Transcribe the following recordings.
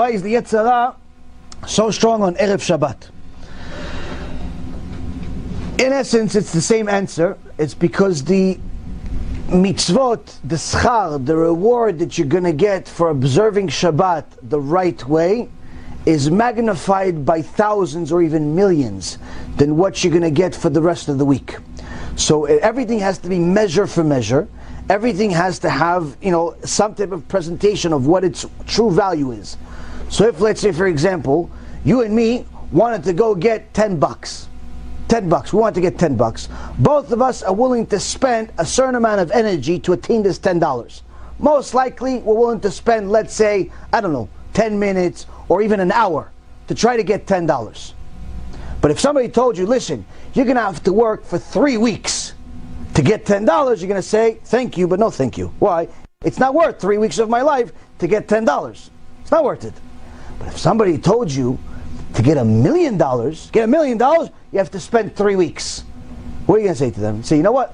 Why is the Yetzer so strong on Erev Shabbat? In essence, it's the same answer. It's because the mitzvot, the schar, the reward that you're going to get for observing Shabbat the right way is magnified by thousands or even millions than what you're going to get for the rest of the week. So everything has to be measure for measure. Everything has to have, some type of presentation of what its true value is. So if, let's say, for example, you and me wanted to go get $10. $10. We want to get $10. Both of us are willing to spend a certain amount of energy to attain this $10. Most likely, we're willing to spend, let's say, 10 minutes or even an hour to try to get $10. But if somebody told you, listen, you're going to have to work for 3 weeks to get $10, you're going to say, thank you, but no thank you. Why? It's not worth 3 weeks of my life to get $10. It's not worth it. But if somebody told you to get $1 million, you have to spend 3 weeks. What are you going to say to them? Say, you know what?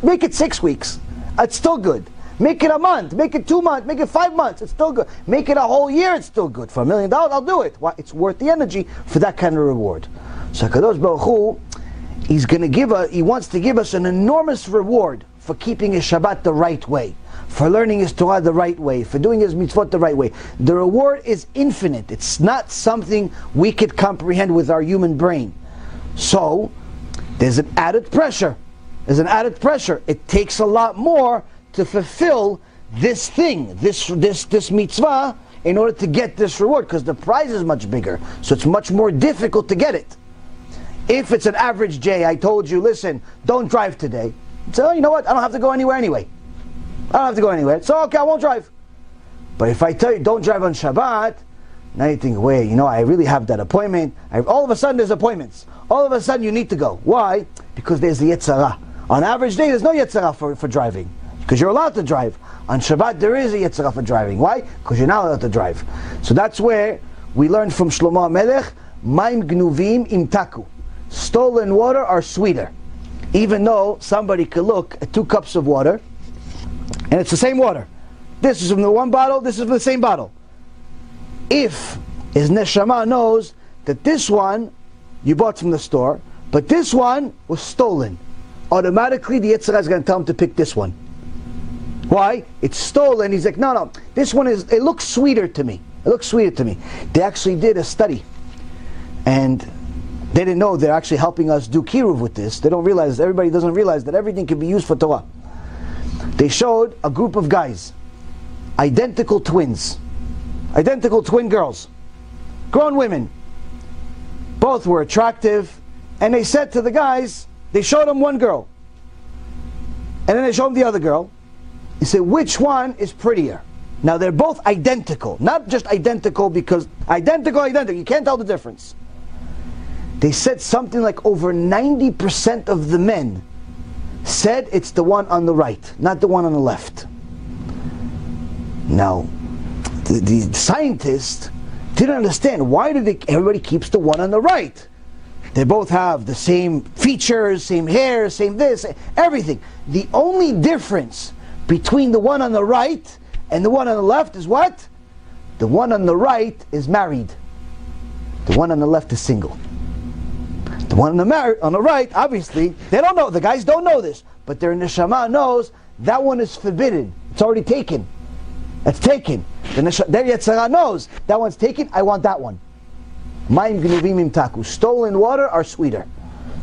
Make it 6 weeks. It's still good. Make it a month. Make it 2 months. Make it 5 months. It's still good. Make it a whole year. It's still good. For $1 million, I'll do it. Why? It's worth the energy for that kind of reward. So HaKadosh Baruch Hu, He wants to give us an enormous reward for keeping His Shabbat the right way, for learning His Torah the right way, for doing His mitzvot the right way. The reward is infinite. It's not something we could comprehend with our human brain. So, there's an added pressure. It takes a lot more to fulfill this thing, this mitzvah, in order to get this reward, because the prize is much bigger. So it's much more difficult to get it. If it's an average J, I told you, listen, don't drive today. So, you know what? I don't have to go anywhere anyway. So, okay, I won't drive. But if I tell you, don't drive on Shabbat, now you think, wait, I really have that appointment. All of a sudden, there's appointments. All of a sudden, you need to go. Why? Because there's the Yetzer. On average day, there's no Yetzer for driving, because you're allowed to drive. On Shabbat, there is a Yetzer for driving. Why? Because you're not allowed to drive. So that's where we learned from Shlomo HaMelech, Maim gnuvim im TIKKUN. Stolen water are sweeter. Even though somebody could look at 2 cups of water, and it's the same water. This is from the one bottle, this is from the same bottle. If his neshama knows that this one you bought from the store, but this one was stolen, automatically the Yetzer is going to tell him to pick this one. Why? It's stolen. He's like, no, this one it looks sweeter to me. They actually did a study, and they didn't know they're actually helping us do kiruv with this. Everybody doesn't realize that everything can be used for Torah. They showed a group of guys, identical twin girls, grown women. Both were attractive, and they said to the guys, they showed them one girl, and then they showed them the other girl. They said, which one is prettier? Now they're both identical, not just identical because identical, you can't tell the difference. They said something like over 90% of the men said it's the one on the right, not the one on the left. Now, the scientists didn't understand, why everybody keeps the one on the right? They both have the same features, same hair, same this, everything. The only difference between the one on the right and the one on the left is what? The one on the right is married. The one on the left is single. The one on the right, obviously, they don't know. The guys don't know this, but their neshama knows that one is forbidden. It's already taken. It's taken. Their Yetzer knows that one's taken. I want that one. Maim gnuvim im TIKKUN. Stolen water are sweeter.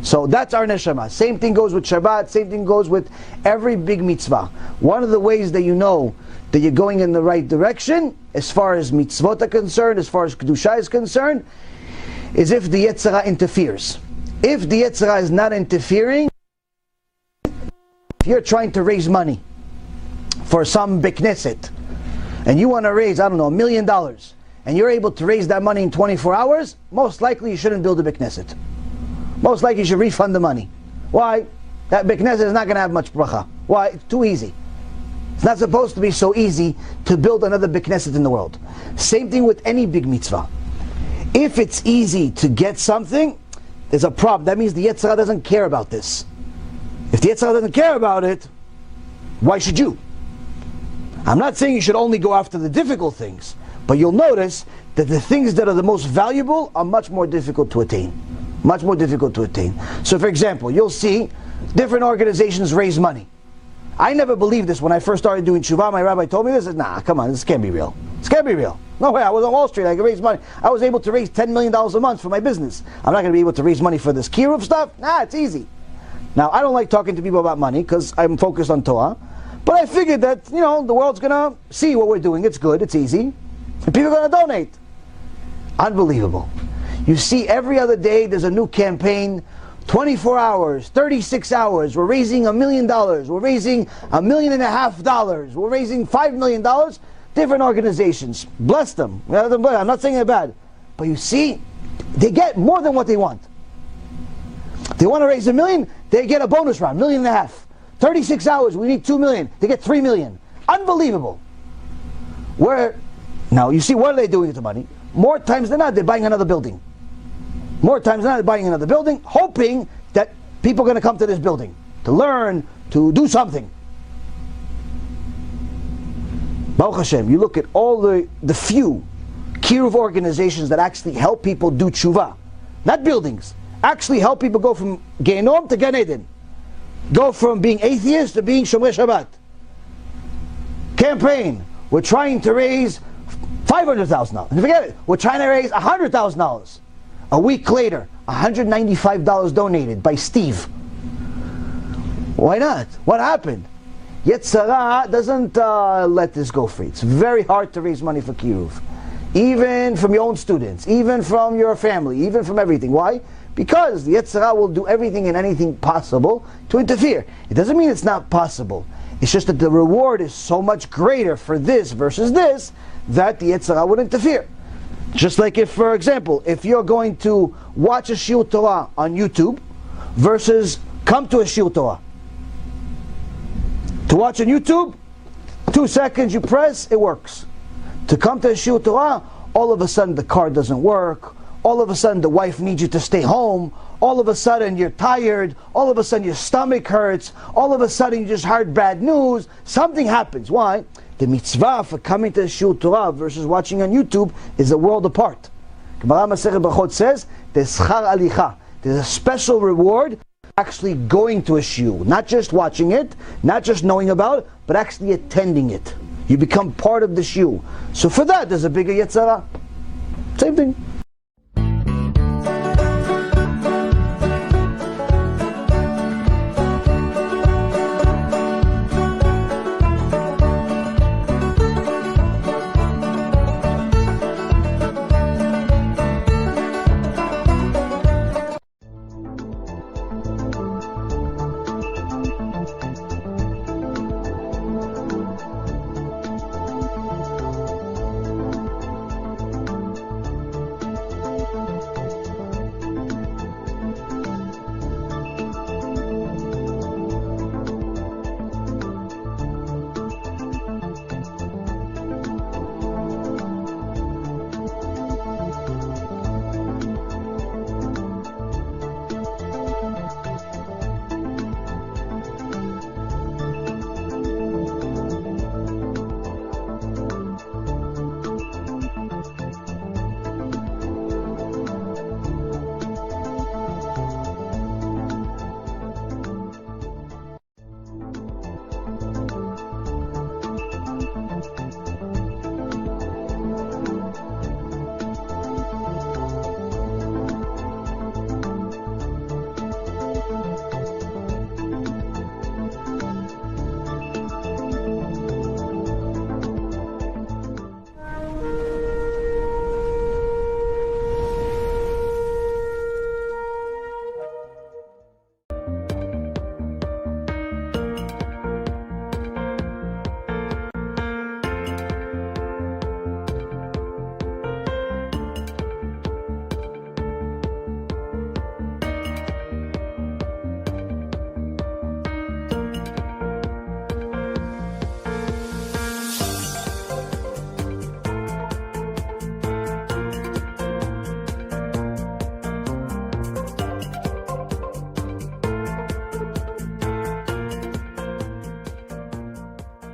So that's our neshama. Same thing goes with Shabbat. Same thing goes with every big mitzvah. One of the ways that you know that you're going in the right direction, as far as mitzvot are concerned, as far as kedusha is concerned, is if the Yetzer interferes. If the Yetzer is not interfering, if you're trying to raise money for some big knesset, and you want to raise, $1 million, and you're able to raise that money in 24 hours, most likely you shouldn't build a big knesset. Most likely you should refund the money. Why? That big knesset is not going to have much bracha. Why? It's too easy. It's not supposed to be so easy to build another big knesset in the world. Same thing with any big mitzvah. If it's easy to get something, there's a problem. That means the Yetzer doesn't care about this. If the Yetzer doesn't care about it, why should you? I'm not saying you should only go after the difficult things, But you'll notice that the things that are the most valuable are much more difficult to attain. Much more difficult to attain. So for example, you'll see different organizations raise money. I never believed this when I first started doing TeShuva. My rabbi told me this. I said, nah, come on, this can't be real. This can't be real. No way, I was on Wall Street, I could raise money. I was able to raise $10 million a month for my business. I'm not going to be able to raise money for this kiruv stuff? Nah, it's easy. Now, I don't like talking to people about money because I'm focused on Torah. But I figured that, the world's going to see what we're doing. It's good, it's easy. And people are going to donate. Unbelievable. You see every other day there's a new campaign, 24 hours, 36 hours, we're raising $1 million, we're raising $1.5 million, we're raising $5 million, different organizations. Bless them. I'm not saying they're bad. But you see, they get more than what they want. They want to raise $1 million, they get a bonus round, $1.5 million. 36 hours, we need $2 million, they get $3 million. Unbelievable. Now, you see, what are they doing with the money? More times than not, they're buying another building. More times than not, they're buying another building, hoping that people are going to come to this building to learn, to do something. Baruch Hashem, you look at all the few kiruv organizations that actually help people do TeShuva, not buildings, actually help people go from Gehenom to Gan Eden, go from being atheist to being Shomrei Shabbat. Campaign, we're trying to raise $500,000. Forget it, we're trying to raise $100,000. A week later, $195 donated by Steve. Why not? What happened? Yetzer doesn't let this go free. It's very hard to raise money for kiruv. Even from your own students, even from your family, even from everything. Why? Because the Yetzer will do everything and anything possible to interfere. It doesn't mean it's not possible. It's just that the reward is so much greater for this versus this that the Yetzer would interfere. Just like if, for example, if you're going to watch a Shiur Torah on YouTube versus come to a Shiur Torah. To watch on YouTube, 2 seconds you press, it works. To come to a Shiur Torah, all of a sudden the car doesn't work, all of a sudden the wife needs you to stay home, all of a sudden you're tired, all of a sudden your stomach hurts, all of a sudden you just heard bad news, something happens. Why? The mitzvah for coming to the Shiur Torah versus watching on YouTube is a world apart. Gemara Masechet Brachot says, there's schar alicha. There's a special reward actually going to a shiur, not just watching it, not just knowing about it, but actually attending it. You become part of the shiur. So for that, there's a bigger Yetzer. Same thing.